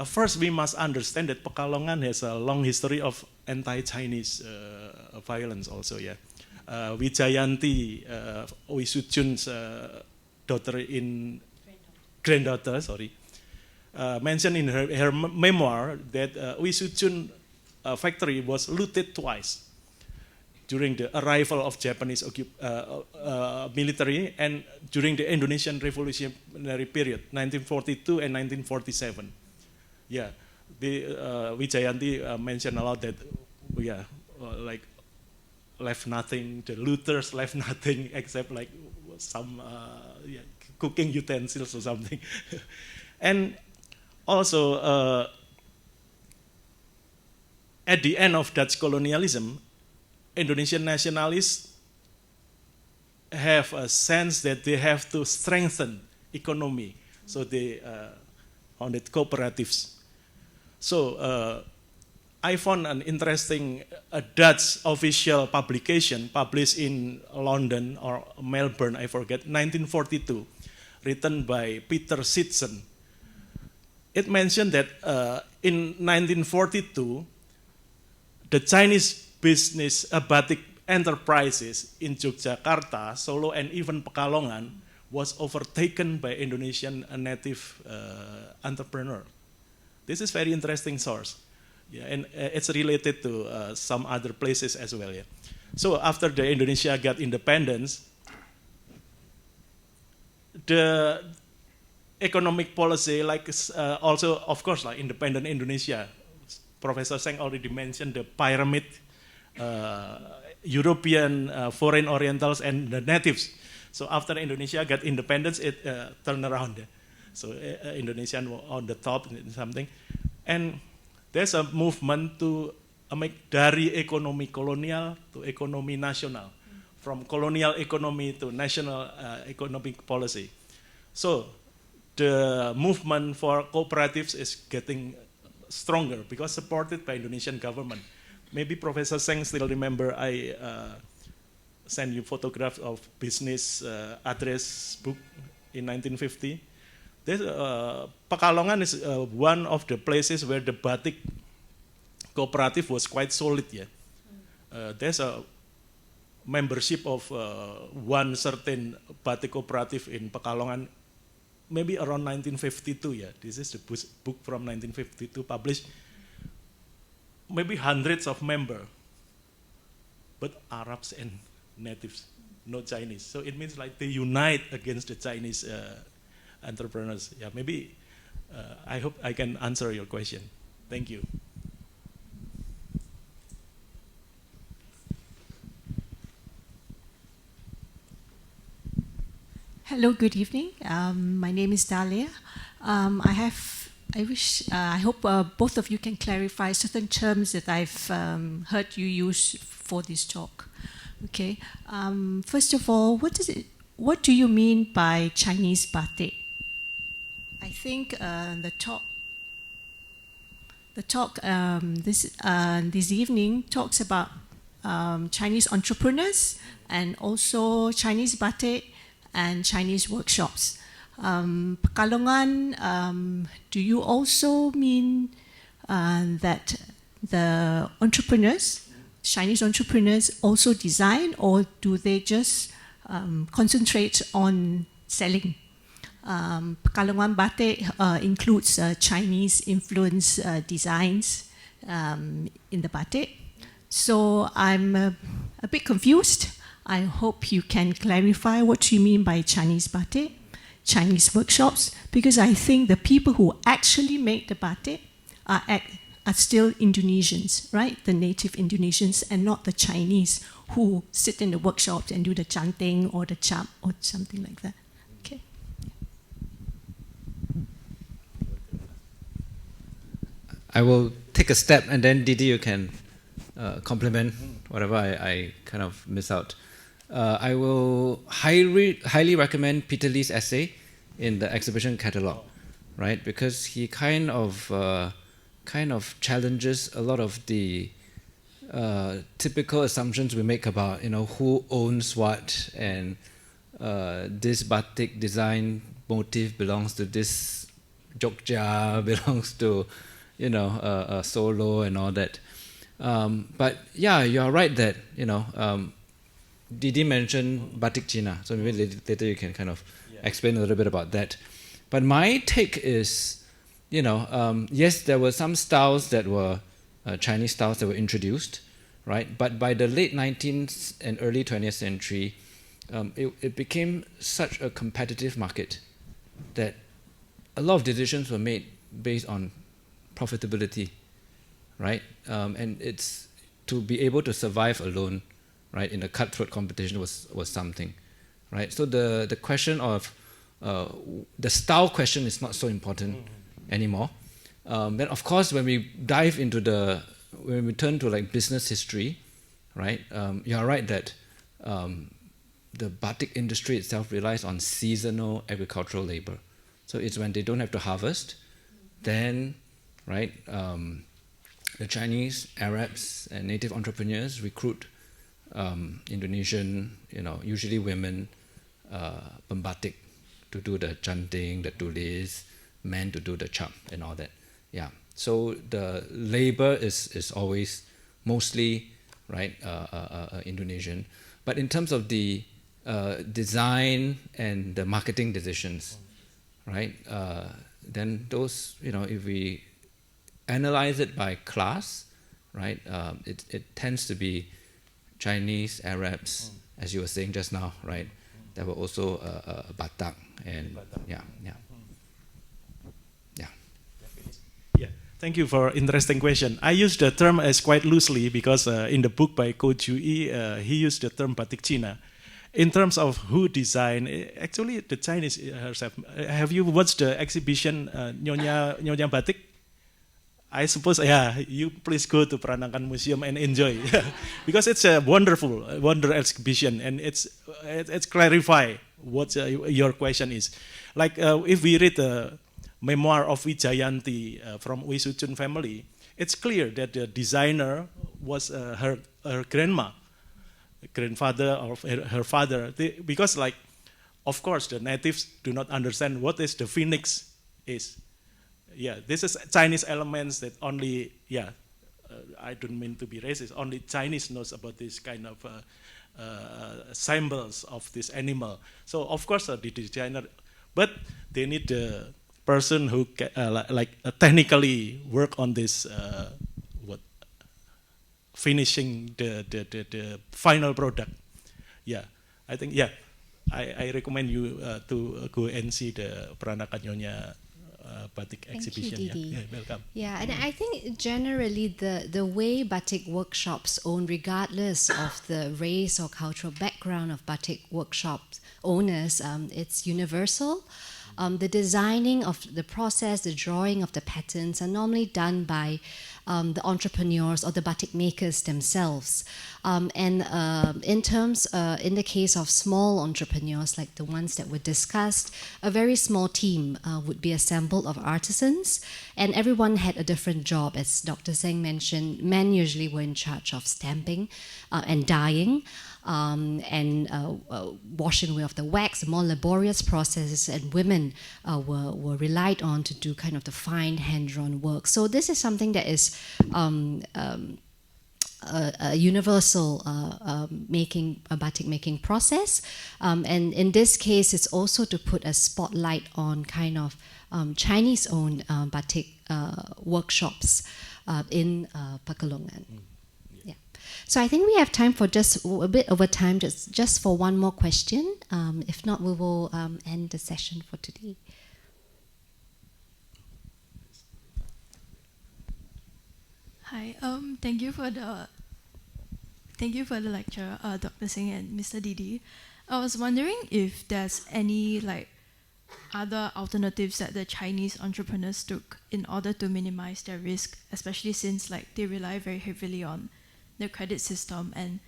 First, we must understand that Pekalongan has a long history of anti-Chinese violence also, yeah. Wijayanti, Uisuchun's granddaughter, mentioned in her memoir that Uisuchun factory was looted twice during the arrival of Japanese military and during the Indonesian revolutionary period, 1942 and 1947. Yeah, Wijayanti mentioned a lot that, like left nothing, the looters left nothing except like some cooking utensils or something. And also, at the end of Dutch colonialism, Indonesian nationalists have a sense that they have to strengthen economy, so they founded cooperatives. So I found an interesting Dutch official publication published in London or Melbourne, I forget, 1942, written by Peter Sitson. It mentioned that in 1942, the Chinese business Batik enterprises in Yogyakarta, Solo, and even Pekalongan was overtaken by Indonesian native entrepreneur. This is very interesting source. Yeah, and it's related to some other places as well. Yeah. So after the Indonesia got independence, the economic policy, like also, of course, like independent Indonesia, Professor Seng already mentioned the pyramid, European, foreign Orientals, and the natives. So after Indonesia got independence, it turned around. So Indonesian on the top, something, and there's a movement to make dari ekonomi kolonial to ekonomi nasional, from colonial economy to national economic policy. So the movement for cooperatives is getting stronger because supported by Indonesian government. Maybe Professor Seng still remember I sent you photographs of business address book in 1950. Pekalongan is one of the places where the Batik cooperative was quite solid. Yeah, there's a membership of one certain Batik cooperative in Pekalongan, maybe around 1952. Yeah, this is the book from 1952 published. Maybe hundreds of members, but Arabs and natives, no Chinese. So it means like they unite against the Chinese entrepreneurs. Yeah, maybe I hope I can answer your question. Thank you. Hello, good evening. My name is Dalia. I hope both of you can clarify certain terms that I've heard you use for this talk. Okay. First of all, what do you mean by Chinese batik? I think the talk this evening talks about Chinese entrepreneurs and also Chinese batik and Chinese workshops. Pekalongan, do you also mean that the entrepreneurs, Chinese entrepreneurs, also design, or do they just concentrate on selling? Pekalongan batik includes Chinese influence designs in the batik. So I'm a bit confused. I hope you can clarify what you mean by Chinese batik, Chinese workshops, because I think the people who actually make the batik are are still Indonesians, right? The native Indonesians, and not the Chinese who sit in the workshops and do the chanting or the chap or something like that. Okay. I will take a step, and then Didi, you can complement whatever I kind of miss out. I will highly recommend Peter Lee's essay in the exhibition catalog, right? Because he kind of challenges a lot of the typical assumptions we make about, who owns what, and this batik design motif belongs to this Jogja, belongs to Solo and all that. But yeah, you are right that Didi mentioned Batik Cina, so maybe later you can kind of explain a little bit about that. But my take is, yes, there were some styles that were Chinese styles that were introduced, right? But by the late 19th and early 20th century, it became such a competitive market that a lot of decisions were made based on profitability, right? And it's to be able to survive alone, right, in a cutthroat competition was something, right? So the question of the style question is not so important anymore. Then of course when we dive into when we turn to like business history, right? You're right that the batik industry itself relies on seasonal agricultural labor. So it's when they don't have to harvest, then, right, the Chinese, Arabs, and native entrepreneurs recruit Indonesian, usually women, pembatik to do the chanting, the tulis, men to do the chap and all that. Yeah. So the labor is always mostly, right, Indonesian. But in terms of the design and the marketing decisions, right, then those, if we analyze it by class, right, it tends to be Chinese, Arabs, as you were saying just now, right? There were also Batak and yeah. Thank you for interesting question. I use the term as quite loosely because in the book by Ko Chui, he used the term Batik Cina. In terms of who designed, actually the Chinese herself. Have you watched the exhibition Nyonya Batik? I suppose, yeah, you please go to Peranakan Museum and enjoy. Because it's a wonder exhibition, and it's clarify what your question is. Like if we read the memoir of Wijayanti from Wisuchun family, it's clear that the designer was her grandfather or her father. Because like, of course, the natives do not understand what is the phoenix is. Yeah, this is Chinese elements that only, I don't mean to be racist, only Chinese knows about this kind of symbols of this animal. So of course the designer, but they need the person who technically work on this, finishing the final product. Yeah, I think, I recommend you to go and see the Peranakan Nyonya batik exhibition. Thank you, Didi. Yeah, welcome. Yeah, and I think generally the way batik workshops own, regardless of the race or cultural background of batik workshops owners, it's universal. The designing of the process, the drawing of the patterns are normally done by the entrepreneurs or the batik makers themselves. And in the case of small entrepreneurs like the ones that were discussed, a very small team would be assembled of artisans, and everyone had a different job. As Dr. Seng mentioned, men usually were in charge of stamping and dyeing. And washing away of the wax, the more laborious processes, and women were relied on to do kind of the fine hand-drawn work. So this is something that is a universal batik making process, and in this case, it's also to put a spotlight on kind of Chinese-owned batik workshops in Pekalongan. So I think we have time for just a bit over time, just for one more question. If not, we will end the session for today. Hi. Thank you for the lecture, Dr. Seng and Mr. Didi. I was wondering if there's any other alternatives that the Chinese entrepreneurs took in order to minimize their risk, especially since they rely very heavily on the credit system. And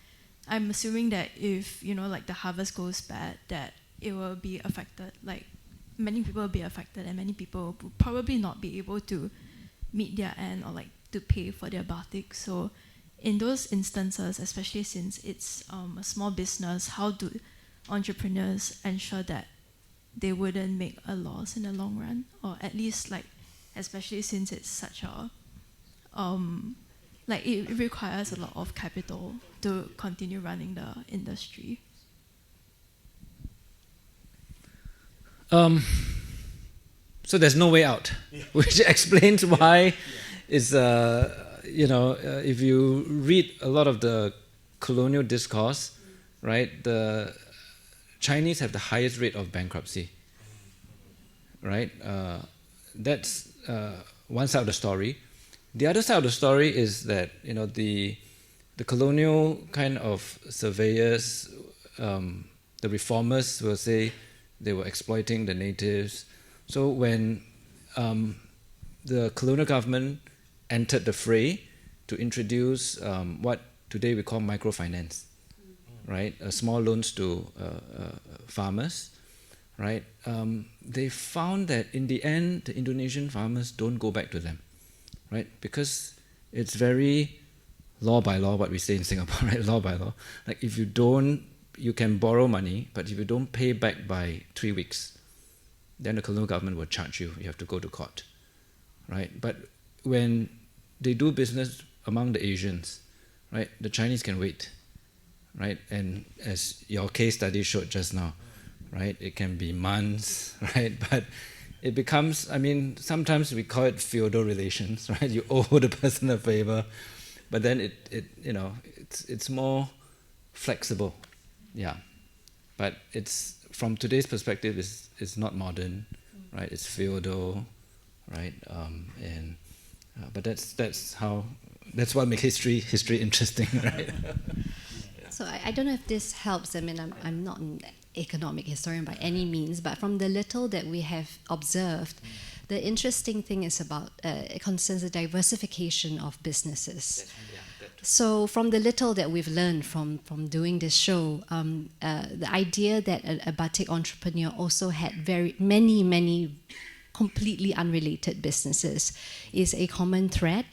I'm assuming that if the harvest goes bad, that it will be affected. Many people will be affected, and many people will probably not be able to meet their end or to pay for their batik. So in those instances, especially since it's a small business, how do entrepreneurs ensure that they wouldn't make a loss in the long run? Or at least especially since it's such a it requires a lot of capital to continue running the industry. So there's no way out, which explains why is if you read a lot of the colonial discourse, right, the Chinese have the highest rate of bankruptcy, right? That's one side of the story. The other side of the story is that the colonial kind of surveyors, the reformers will say they were exploiting the natives. So when the colonial government entered the fray to introduce what today we call microfinance, right? Small loans to farmers, right? They found that in the end, the Indonesian farmers don't go back to them, right? Because it's very law by law, what we say in Singapore, right? Law by law. If you don't, you can borrow money, but if you don't pay back by 3 weeks, then the colonial government will charge you. You have to go to court, right? But when they do business among the Asians, right, the Chinese can wait, right? And as your case study showed just now, right, it can be months, right? But it becomes, sometimes we call it feudal relations, right? You owe the person a favor, but then it's more flexible, yeah. But it's, from today's perspective, it's not modern, right? It's feudal, right? But that's what makes history interesting, right? So I don't know if this helps. I'm not an economic historian by any means, but from the little that we have observed, the interesting thing is about it concerns the diversification of businesses. So from the little that we've learned from doing this show, the idea that a batik entrepreneur also had very many completely unrelated businesses is a common thread,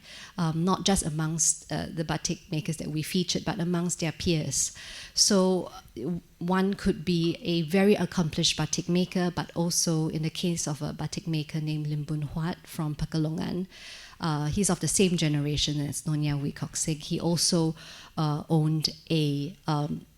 not just amongst the batik makers that we featured, but amongst their peers. So one could be a very accomplished batik maker, but also in the case of a batik maker named Lim Boon Huat from Pekalongan, he's of the same generation as Nyonya Wee Kok Sing. He also owned a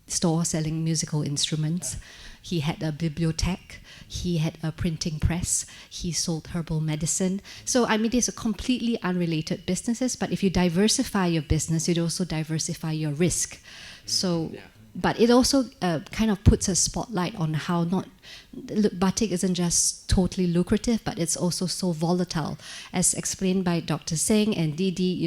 store selling musical instruments. He had a bibliothèque. He had a printing press. He sold herbal medicine. So, these are completely unrelated businesses, but if you diversify your business, you'd also diversify your risk. So, but it also kind of puts a spotlight on how batik isn't just totally lucrative, but it's also so volatile. As explained by Dr. Seng and Didi,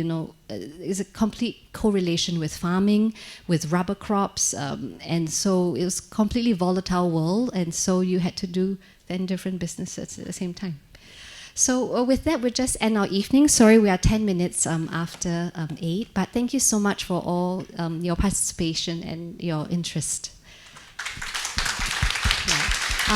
is a complete correlation with farming, with rubber crops, and so it was a completely volatile world, and so you had to do then different businesses at the same time. So with that, we'll just end our evening. Sorry, we are 10 minutes after 8, but thank you so much for all your participation and your interest.